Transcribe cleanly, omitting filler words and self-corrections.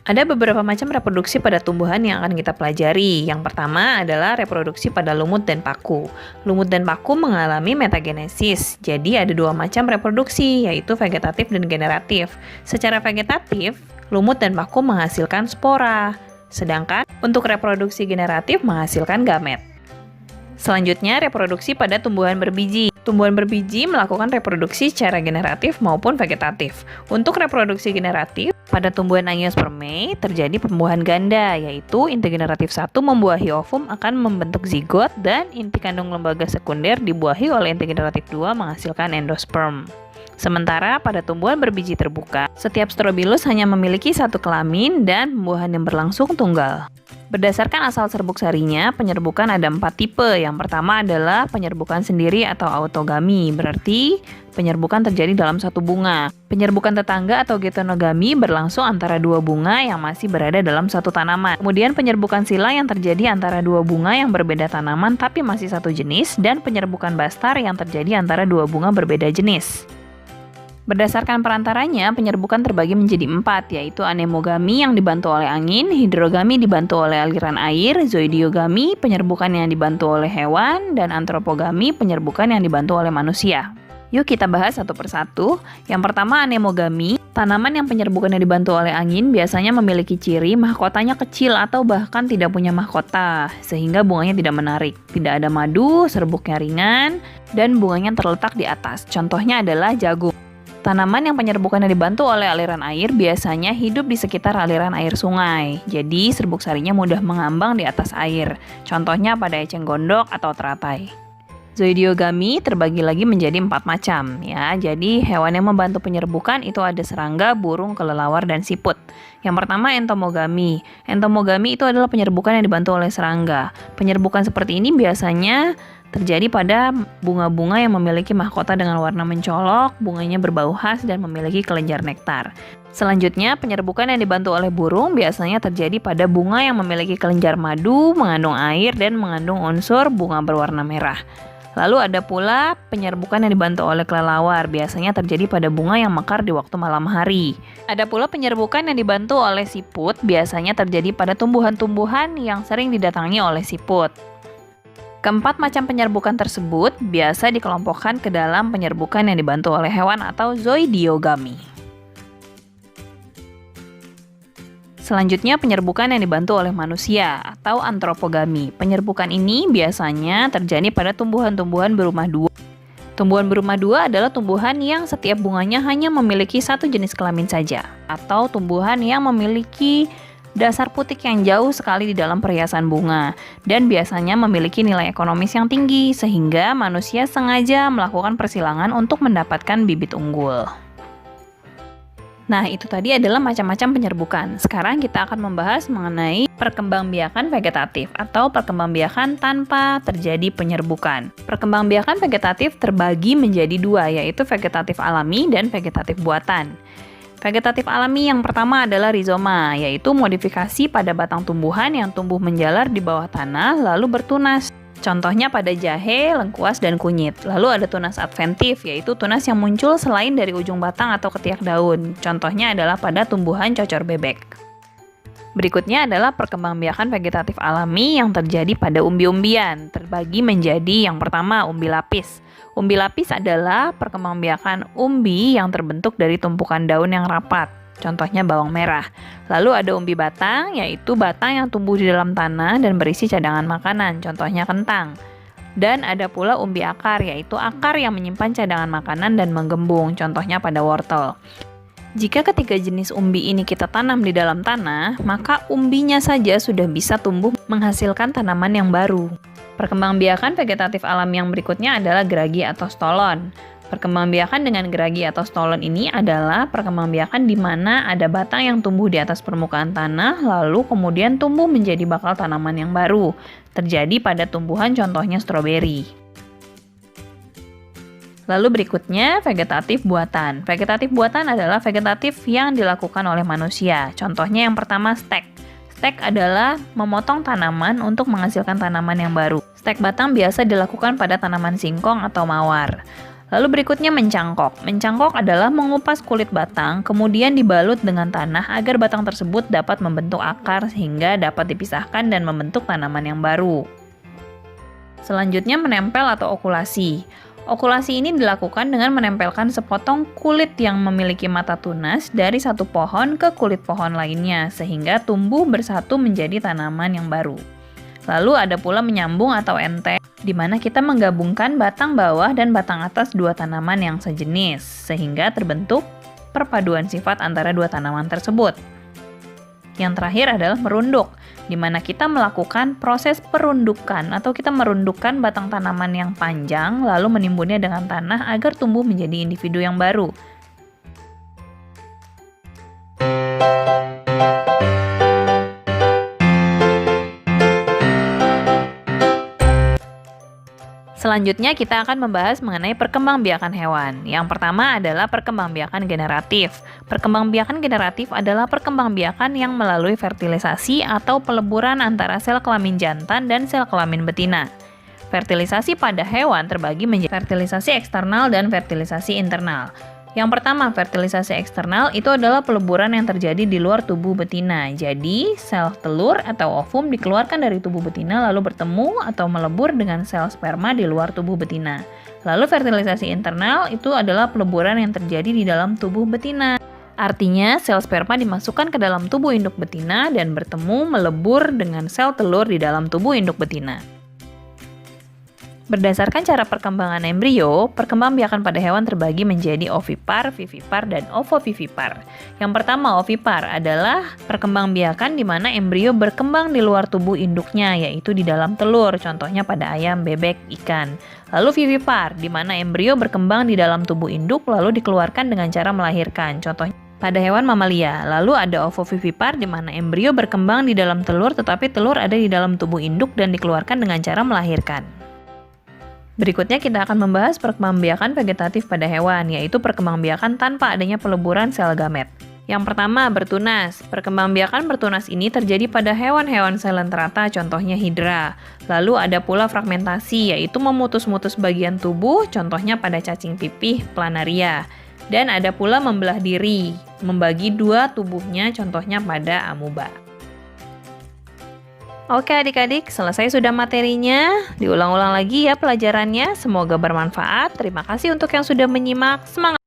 Ada beberapa macam reproduksi pada tumbuhan yang akan kita pelajari. Yang pertama adalah reproduksi pada lumut dan paku. Lumut dan paku mengalami metagenesis, jadi ada dua macam reproduksi, yaitu vegetatif dan generatif. Secara vegetatif, lumut dan paku menghasilkan spora, sedangkan untuk reproduksi generatif menghasilkan gamet. Selanjutnya, reproduksi pada tumbuhan berbiji. Tumbuhan berbiji melakukan reproduksi secara generatif maupun vegetatif. Untuk reproduksi generatif, pada tumbuhan Angiospermae terjadi pembuahan ganda, yaitu inti generatif 1 membuahi ovum akan membentuk zigot dan inti kandung lembaga sekunder dibuahi oleh inti generatif 2 menghasilkan endosperm. Sementara pada tumbuhan berbiji terbuka, setiap strobilus hanya memiliki satu kelamin dan pembuahan yang berlangsung tunggal. Berdasarkan asal serbuk sarinya, penyerbukan ada 4 tipe. Yang pertama adalah penyerbukan sendiri atau autogami, berarti penyerbukan terjadi dalam satu bunga. Penyerbukan tetangga atau getonogami berlangsung antara dua bunga yang masih berada dalam satu tanaman. Kemudian penyerbukan sila yang terjadi antara dua bunga yang berbeda tanaman tapi masih satu jenis, dan penyerbukan bastar yang terjadi antara dua bunga berbeda jenis. Berdasarkan perantaranya, penyerbukan terbagi menjadi 4, yaitu anemogami yang dibantu oleh angin, hidrogami dibantu oleh aliran air, zoidiogami penyerbukan yang dibantu oleh hewan, dan antropogami penyerbukan yang dibantu oleh manusia. Yuk kita bahas satu persatu. Yang pertama, anemogami. Tanaman yang penyerbukannya dibantu oleh angin biasanya memiliki ciri mahkotanya kecil atau bahkan tidak punya mahkota, sehingga bunganya tidak menarik. Tidak ada madu, serbuknya ringan, dan bunganya terletak di atas. Contohnya adalah jagung. Tanaman yang penyerbukannya dibantu oleh aliran air biasanya hidup di sekitar aliran air sungai. Jadi serbuk sarinya mudah mengambang di atas air. Contohnya pada eceng gondok atau teratai. Zoidiogami terbagi lagi menjadi 4 macam ya. Jadi hewan yang membantu penyerbukan itu ada serangga, burung, kelelawar, dan siput. Yang pertama entomogami. Entomogami itu adalah penyerbukan yang dibantu oleh serangga. Penyerbukan seperti ini biasanya terjadi pada bunga-bunga yang memiliki mahkota dengan warna mencolok, bunganya berbau khas dan memiliki kelenjar nektar. Selanjutnya, penyerbukan yang dibantu oleh burung biasanya terjadi pada bunga yang memiliki kelenjar madu, mengandung air, dan mengandung unsur bunga berwarna merah. Lalu ada pula penyerbukan yang dibantu oleh kelelawar, biasanya terjadi pada bunga yang mekar di waktu malam hari. Ada pula penyerbukan yang dibantu oleh siput, biasanya terjadi pada tumbuhan-tumbuhan yang sering didatangi oleh siput. Keempat macam penyerbukan tersebut biasa dikelompokkan ke dalam penyerbukan yang dibantu oleh hewan atau zoidiogami. Selanjutnya penyerbukan yang dibantu oleh manusia atau antropogami. Penyerbukan ini biasanya terjadi pada tumbuhan-tumbuhan berumah dua. Tumbuhan berumah dua adalah tumbuhan yang setiap bunganya hanya memiliki satu jenis kelamin saja, atau tumbuhan yang memiliki dasar putik yang jauh sekali di dalam perhiasan bunga, dan biasanya memiliki nilai ekonomis yang tinggi, sehingga manusia sengaja melakukan persilangan untuk mendapatkan bibit unggul. Nah, itu tadi adalah macam-macam penyerbukan. Sekarang kita akan membahas mengenai perkembangbiakan vegetatif atau perkembangbiakan tanpa terjadi penyerbukan. Perkembangbiakan vegetatif terbagi menjadi 2, yaitu vegetatif alami dan vegetatif buatan. Vegetatif alami yang pertama adalah rizoma, yaitu modifikasi pada batang tumbuhan yang tumbuh menjalar di bawah tanah lalu bertunas. Contohnya pada jahe, lengkuas, dan kunyit. Lalu ada tunas adventif, yaitu tunas yang muncul selain dari ujung batang atau ketiak daun. Contohnya adalah pada tumbuhan cocor bebek. Berikutnya adalah perkembangbiakan vegetatif alami yang terjadi pada umbi-umbian. Terbagi menjadi yang pertama umbi lapis. Umbi lapis adalah perkembangbiakan umbi yang terbentuk dari tumpukan daun yang rapat. Contohnya bawang merah. Lalu ada umbi batang, yaitu batang yang tumbuh di dalam tanah dan berisi cadangan makanan. Contohnya kentang. Dan ada pula umbi akar, yaitu akar yang menyimpan cadangan makanan dan menggembung. Contohnya pada wortel. Jika ketiga jenis umbi ini kita tanam di dalam tanah, maka umbinya saja sudah bisa tumbuh menghasilkan tanaman yang baru. Perkembangbiakan vegetatif alami yang berikutnya adalah geragi atau stolon. Perkembangbiakan dengan geragi atau stolon ini adalah perkembangbiakan di mana ada batang yang tumbuh di atas permukaan tanah, lalu kemudian tumbuh menjadi bakal tanaman yang baru. Terjadi pada tumbuhan contohnya stroberi. Lalu berikutnya, vegetatif buatan. Vegetatif buatan adalah vegetatif yang dilakukan oleh manusia. Contohnya yang pertama stek. Stek adalah memotong tanaman untuk menghasilkan tanaman yang baru. Stek batang biasa dilakukan pada tanaman singkong atau mawar. Lalu berikutnya mencangkok. Mencangkok adalah mengupas kulit batang, kemudian dibalut dengan tanah agar batang tersebut dapat membentuk akar sehingga dapat dipisahkan dan membentuk tanaman yang baru. Selanjutnya menempel atau okulasi. Okulasi ini dilakukan dengan menempelkan sepotong kulit yang memiliki mata tunas dari satu pohon ke kulit pohon lainnya, sehingga tumbuh bersatu menjadi tanaman yang baru. Lalu ada pula menyambung atau entek, di mana kita menggabungkan batang bawah dan batang atas dua tanaman yang sejenis, sehingga terbentuk perpaduan sifat antara dua tanaman tersebut. Yang terakhir adalah merunduk, di mana kita melakukan proses perundukan atau kita merundukkan batang tanaman yang panjang lalu menimbunnya dengan tanah agar tumbuh menjadi individu yang baru. Selanjutnya kita akan membahas mengenai perkembangbiakan hewan. Yang pertama adalah perkembangbiakan generatif. Perkembangbiakan generatif adalah perkembangbiakan yang melalui fertilisasi atau peleburan antara sel kelamin jantan dan sel kelamin betina. Fertilisasi pada hewan terbagi menjadi fertilisasi eksternal dan fertilisasi internal. Yang pertama, fertilisasi eksternal itu adalah peleburan yang terjadi di luar tubuh betina. Jadi, sel telur atau ovum dikeluarkan dari tubuh betina lalu bertemu atau melebur dengan sel sperma di luar tubuh betina. Lalu fertilisasi internal itu adalah peleburan yang terjadi di dalam tubuh betina. Artinya, sel sperma dimasukkan ke dalam tubuh induk betina dan bertemu melebur dengan sel telur di dalam tubuh induk betina. Berdasarkan cara perkembangan embrio, perkembangbiakan pada hewan terbagi menjadi ovipar, vivipar, dan ovovivipar. Yang pertama, ovipar adalah perkembangbiakan di mana embrio berkembang di luar tubuh induknya, yaitu di dalam telur, contohnya pada ayam, bebek, ikan. Lalu vivipar, di mana embrio berkembang di dalam tubuh induk lalu dikeluarkan dengan cara melahirkan, contohnya pada hewan mamalia. Lalu ada ovovivipar, di mana embrio berkembang di dalam telur tetapi telur ada di dalam tubuh induk dan dikeluarkan dengan cara melahirkan. Berikutnya kita akan membahas perkembangbiakan vegetatif pada hewan, yaitu perkembangbiakan tanpa adanya peleburan sel gamet. Yang pertama, bertunas. Perkembangbiakan bertunas ini terjadi pada hewan-hewan selenterata, contohnya hidra. Lalu ada pula fragmentasi, yaitu memutus-mutus bagian tubuh, contohnya pada cacing pipih, planaria. Dan ada pula membelah diri, membagi dua tubuhnya, contohnya pada amuba. Oke adik-adik, selesai sudah materinya. Diulang-ulang lagi ya pelajarannya. Semoga bermanfaat. Terima kasih untuk yang sudah menyimak. Semangat!